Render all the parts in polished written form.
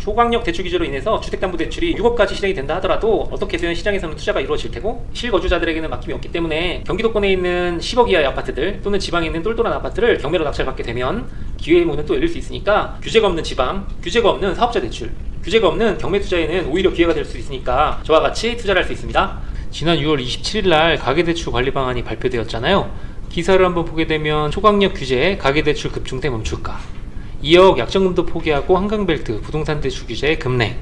초강력 대출 규제로 인해서 주택담보대출이 6억까지 실행이 된다 하더라도 어떻게든 시장에서는 투자가 이루어질 테고 실거주자들에게는 막힘이 없기 때문에 경기도권에 있는 10억 이하의 아파트들 또는 지방에 있는 똘똘한 아파트를 경매로 낙찰받게 되면 기회의 문은 또 열릴 수 있으니까 규제가 없는 지방, 규제가 없는 사업자 대출, 규제가 없는 경매 투자에는 오히려 기회가 될 수 있으니까 저와 같이 투자를 할 수 있습니다. 지난 6월 27일 날 가계대출 관리 방안이 발표되었잖아요. 기사를 한번 보게 되면 초강력 규제, 가계대출 급증대 멈출까, 2억 약정금도 포기하고 한강벨트 부동산 대출 규제 급냉,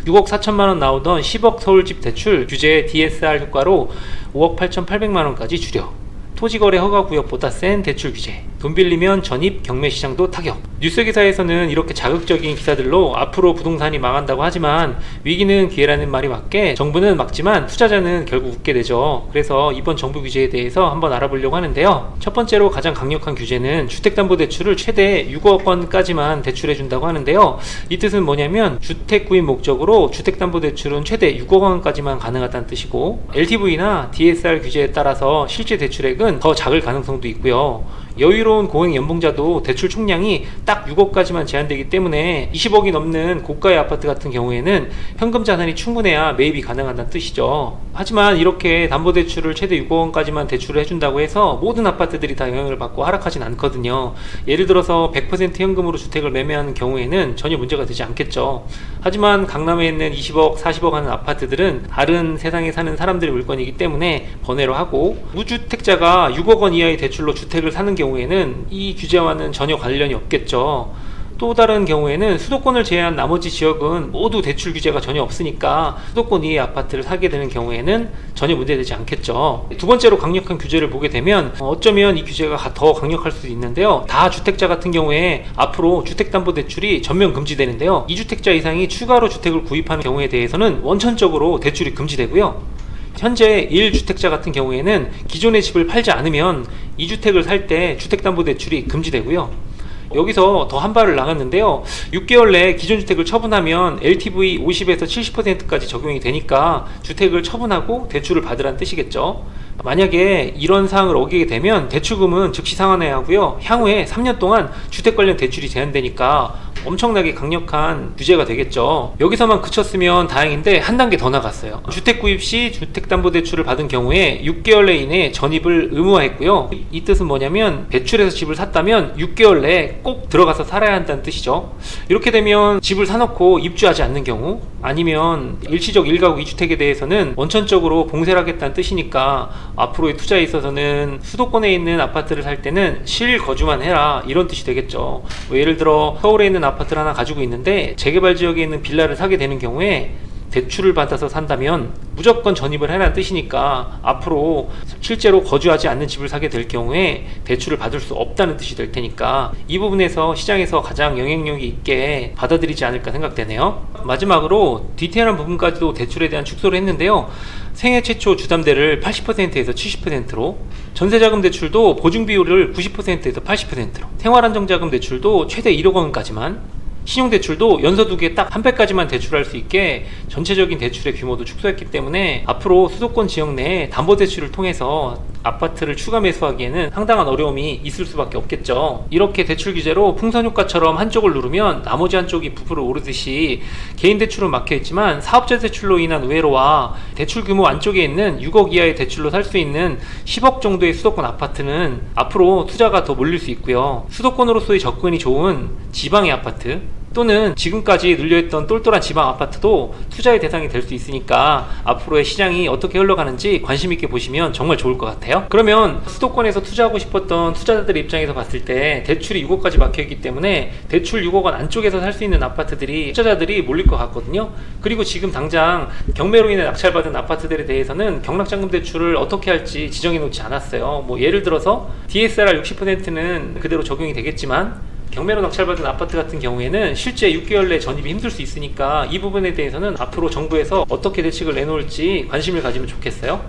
6억 4천만원 나오던 10억 서울집 대출 규제 DSR 효과로 5억 8,800만원까지 줄여, 토지거래 허가구역보다 센 대출 규제, 돈 빌리면 전입 경매시장도 타격. 뉴스 기사에서는 이렇게 자극적인 기사들로 앞으로 부동산이 망한다고 하지만 위기는 기회라는 말이 맞게 정부는 막지만 투자자는 결국 웃게 되죠. 그래서 이번 정부 규제에 대해서 한번 알아보려고 하는데요. 첫 번째로 가장 강력한 규제는 주택담보대출을 최대 6억 원까지만 대출해준다고 하는데요. 이 뜻은 뭐냐면 주택 구입 목적으로 주택담보대출은 최대 6억 원까지만 가능하다는 뜻이고, LTV나 DSR 규제에 따라서 실제 대출액은 더 작을 가능성도 있고요. 여유로운 고액 연봉자도 대출 총량이 딱 6억까지만 제한되기 때문에 20억이 넘는 고가의 아파트 같은 경우에는 현금 자산이 충분해야 매입이 가능하다는 뜻이죠. 하지만 이렇게 담보대출을 최대 6억 원까지만 대출을 해준다고 해서 모든 아파트들이 다 영향을 받고 하락하진 않거든요. 예를 들어서 100% 현금으로 주택을 매매하는 경우에는 전혀 문제가 되지 않겠죠. 하지만 강남에 있는 20억, 40억 하는 아파트들은 다른 세상에 사는 사람들의 물건이기 때문에 번외로 하고, 무주택자가 6억 원 이하의 대출로 주택을 사는 경우에는 이 규제와는 전혀 관련이 없겠죠. 또 다른 경우에는 수도권을 제외한 나머지 지역은 모두 대출 규제가 전혀 없으니까 수도권 이외의 아파트를 사게 되는 경우에는 전혀 문제되지 않겠죠. 두 번째로 강력한 규제를 보게 되면 어쩌면 이 규제가 더 강력할 수도 있는데요. 다주택자 같은 경우에 앞으로 주택담보대출이 전면 금지되는데요. 2주택자 이상이 추가로 주택을 구입하는 경우에 대해서는 원천적으로 대출이 금지되고요. 현재 1주택자 같은 경우에는 기존의 집을 팔지 않으면 2주택을 살 때 주택담보대출이 금지되고요. 여기서 더 한 발을 나갔는데요. 6개월 내에 기존 주택을 처분하면 LTV 50에서 70%까지 적용이 되니까 주택을 처분하고 대출을 받으라는 뜻이겠죠. 만약에 이런 사항을 어기게 되면 대출금은 즉시 상환해야 하고요. 향후에 3년 동안 주택 관련 대출이 제한되니까 엄청나게 강력한 규제가 되겠죠. 여기서만 그쳤으면 다행인데 한 단계 더 나갔어요. 주택 구입 시 주택담보대출을 받은 경우에 6개월 내 이내 전입을 의무화했고요. 이 뜻은 뭐냐면 대출해서 집을 샀다면 6개월 내에 꼭 들어가서 살아야 한다는 뜻이죠. 이렇게 되면 집을 사놓고 입주하지 않는 경우, 아니면 일시적 1가구 2주택에 대해서는 원천적으로 봉쇄를 하겠다는 뜻이니까 앞으로의 투자에 있어서는 수도권에 있는 아파트를 살 때는 실거주만 해라, 이런 뜻이 되겠죠. 예를 들어 서울에 있는 아파트를 하나 가지고 있는데 재개발 지역에 있는 빌라를 사게 되는 경우에 대출을 받아서 산다면 무조건 전입을 해라는 뜻이니까 앞으로 실제로 거주하지 않는 집을 사게 될 경우에 대출을 받을 수 없다는 뜻이 될 테니까 이 부분에서 시장에서 가장 영향력이 있게 받아들이지 않을까 생각되네요. 마지막으로 디테일한 부분까지도 대출에 대한 축소를 했는데요. 생애 최초 주담대를 80%에서 70%로, 전세자금 대출도 보증 비율을 90%에서 80%로, 생활안정자금 대출도 최대 1억 원까지만, 신용대출도 연서 2개 딱 한 배까지만 대출할 수 있게 전체적인 대출의 규모도 축소했기 때문에 앞으로 수도권 지역 내에 담보대출을 통해서 아파트를 추가 매수하기에는 상당한 어려움이 있을 수밖에 없겠죠. 이렇게 대출 규제로 풍선효과처럼 한쪽을 누르면 나머지 한쪽이 부풀어 오르듯이 개인 대출은 막혀있지만 사업자 대출로 인한 우회로와 대출 규모 안쪽에 있는 6억 이하의 대출로 살 수 있는 10억 정도의 수도권 아파트는 앞으로 투자가 더 몰릴 수 있고요. 수도권으로서의 접근이 좋은 지방의 아파트 또는 지금까지 늘려있던 똘똘한 지방 아파트도 투자의 대상이 될 수 있으니까 앞으로의 시장이 어떻게 흘러가는지 관심 있게 보시면 정말 좋을 것 같아요. 그러면 수도권에서 투자하고 싶었던 투자자들의 입장에서 봤을 때 대출이 6억까지 막혀있기 때문에 대출 6억 원 안쪽에서 살 수 있는 아파트들이 투자자들이 몰릴 것 같거든요. 그리고 지금 당장 경매로 인해 낙찰받은 아파트들에 대해서는 경락자금 대출을 어떻게 할지 지정해 놓지 않았어요. 예를 들어서 DSR 60%는 그대로 적용이 되겠지만 경매로 낙찰받은 아파트 같은 경우에는 실제 6개월 내 전입이 힘들 수 있으니까 이 부분에 대해서는 앞으로 정부에서 어떻게 대책을 내놓을지 관심을 가지면 좋겠어요.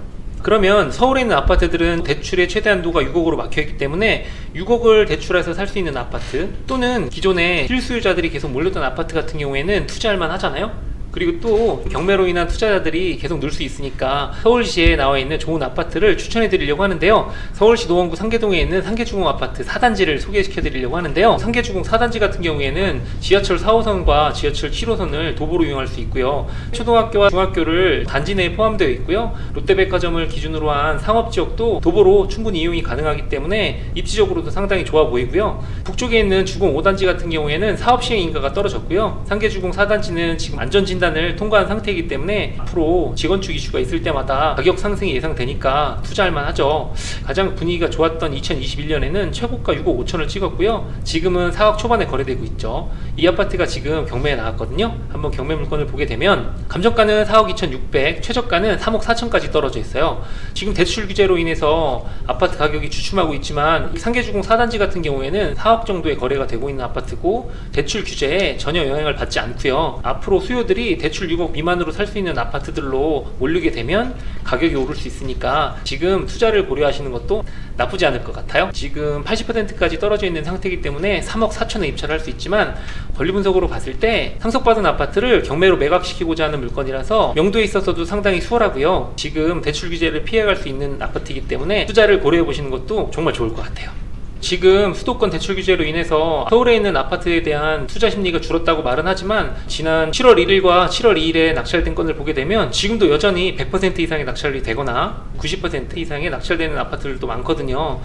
그러면 서울에 있는 아파트들은 대출의 최대 한도가 6억으로 막혀있기 때문에 6억을 대출해서 살 수 있는 아파트 또는 기존에 실수요자들이 계속 몰렸던 아파트 같은 경우에는 투자할 만 하잖아요. 그리고 또 경매로 인한 투자자들이 계속 늘 수 있으니까 서울시에 나와 있는 좋은 아파트를 추천해 드리려고 하는데요. 서울시 노원구 상계동에 있는 상계주공 아파트 4단지를 소개시켜 드리려고 하는데요. 상계주공 4단지 같은 경우에는 지하철 4호선과 지하철 7호선을 도보로 이용할 수 있고요. 초등학교와 중학교를 단지 내에 포함되어 있고요. 롯데백화점을 기준으로 한 상업지역도 도보로 충분히 이용이 가능하기 때문에 입지적으로도 상당히 좋아 보이고요. 북쪽에 있는 주공 5단지 같은 경우에는 사업 시행 인가가 떨어졌고요. 상계주공 4단지는 지금 안전진단을 통과한 상태이기 때문에 앞으로 재건축 이슈가 있을 때마다 가격 상승이 예상되니까 투자할 만하죠. 가장 분위기가 좋았던 2021년에는 최고가 6억 5천을 찍었고요. 지금은 4억 초반에 거래되고 있죠. 이 아파트가 지금 경매에 나왔거든요. 한번 경매 물건을 보게 되면 감정가는 4억 2,600, 최저가는 3억 4천까지 떨어져 있어요. 지금 대출 규제로 인해서 아파트 가격이 주춤하고 있지만 상계주공 4단지 같은 경우에는 4억 정도의 거래가 되고 있는 아파트고 대출 규제에 전혀 영향을 받지 않고요. 앞으로 수요들이 대출 6억 미만으로 살 수 있는 아파트들로 몰리게 되면 가격이 오를 수 있으니까 지금 투자를 고려하시는 것도 나쁘지 않을 것 같아요. 지금 80%까지 떨어져 있는 상태이기 때문에 3억 4천에 입찰을 할 수 있지만 권리 분석으로 봤을 때 상속받은 아파트를 경매로 매각시키고자 하는 물건이라서 명도에 있어서도 상당히 수월하고요. 지금 대출 규제를 피해갈 수 있는 아파트이기 때문에 투자를 고려해 보시는 것도 정말 좋을 것 같아요. 지금 수도권 대출 규제로 인해서 서울에 있는 아파트에 대한 투자 심리가 줄었다고 말은 하지만 지난 7월 1일과 7월 2일에 낙찰된 건을 보게 되면 지금도 여전히 100% 이상의 낙찰이 되거나 90% 이상의 낙찰되는 아파트들도 많거든요.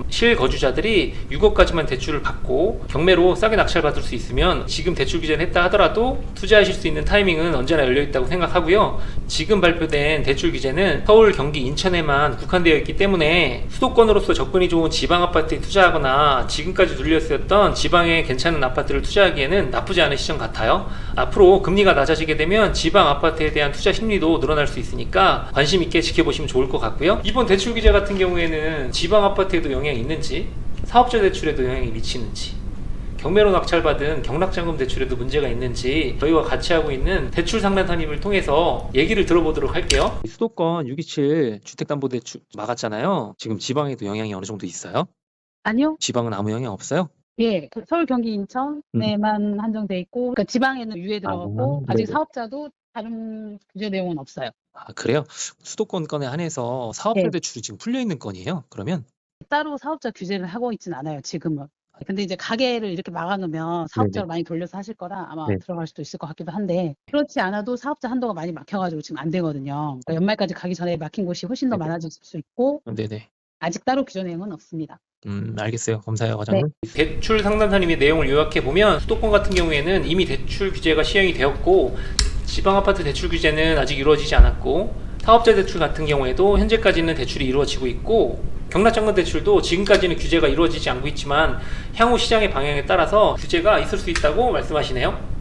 실거주자들이 6억까지만 대출을 받고 경매로 싸게 낙찰받을 수 있으면 지금 대출 규제를 했다 하더라도 투자하실 수 있는 타이밍은 언제나 열려있다고 생각하고요. 지금 발표된 대출 규제는 서울, 경기, 인천에만 국한되어 있기 때문에 수도권으로서 접근이 좋은 지방 아파트에 투자하거나 지금까지 눌렸었던 지방에 괜찮은 아파트를 투자하기에는 나쁘지 않은 시점 같아요. 앞으로 금리가 낮아지게 되면 지방 아파트에 대한 투자 심리도 늘어날 수 있으니까 관심 있게 지켜보시면 좋을 것 같고요. 이번 대출 규제 같은 경우에는 지방 아파트에도 영향이 있는지, 사업자 대출에도 영향이 미치는지, 경매로 낙찰받은 경락자금 대출에도 문제가 있는지 저희와 같이 하고 있는 대출 상담사님을 통해서 얘기를 들어보도록 할게요. 수도권 627 주택담보대출 막았잖아요. 지금 지방에도 영향이 어느 정도 있어요? 아니요. 지방은 아무 영향 없어요? 예, 서울, 경기, 인천에만 한정돼 있고, 그러니까 지방에는 유예 들어갔고, 아직 네네. 사업자도 다른 규제 내용은 없어요. 아, 그래요? 수도권 건에 한해서 사업자 예, 대출이 지금 풀려 있는 건이에요? 그러면? 따로 사업자 규제를 하고 있진 않아요, 지금은. 근데 이제 가게를 이렇게 막아놓으면 네네. 사업자로 많이 돌려서 하실 거라 아마 네. 들어갈 수도 있을 것 같기도 한데, 그렇지 않아도 사업자 한도가 많이 막혀가지고 지금 안 되거든요. 그러니까 연말까지 가기 전에 막힌 곳이 훨씬 더 네네. 많아질 수 있고, 네네. 아직 따로 규제 내용은 없습니다. 알겠어요. 감사해요, 네. 과장님. 대출 상담사님의 내용을 요약해 보면 수도권 같은 경우에는 이미 대출 규제가 시행이 되었고 지방 아파트 대출 규제는 아직 이루어지지 않았고 사업자 대출 같은 경우에도 현재까지는 대출이 이루어지고 있고 경락장관 대출도 지금까지는 규제가 이루어지지 않고 있지만 향후 시장의 방향에 따라서 규제가 있을 수 있다고 말씀하시네요.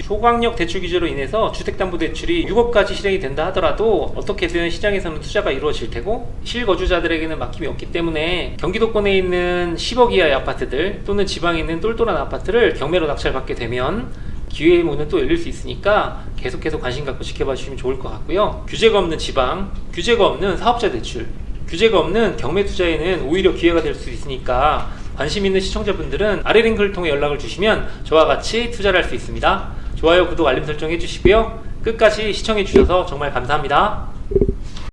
초강력 대출 규제로 인해서 주택담보대출이 6억까지 실행이 된다 하더라도 어떻게든 시장에서는 투자가 이루어질 테고 실거주자들에게는 막힘이 없기 때문에 경기도권에 있는 10억 이하의 아파트들 또는 지방에 있는 똘똘한 아파트를 경매로 낙찰받게 되면 기회의 문은 또 열릴 수 있으니까 계속해서 관심 갖고 지켜봐 주시면 좋을 것 같고요. 규제가 없는 지방, 규제가 없는 사업자 대출, 규제가 없는 경매 투자에는 오히려 기회가 될 수 있으니까 관심 있는 시청자분들은 아래 링크를 통해 연락을 주시면 저와 같이 투자를 할 수 있습니다. 좋아요, 구독, 알림 설정 해주시고요. 끝까지 시청해 주셔서 정말 감사합니다.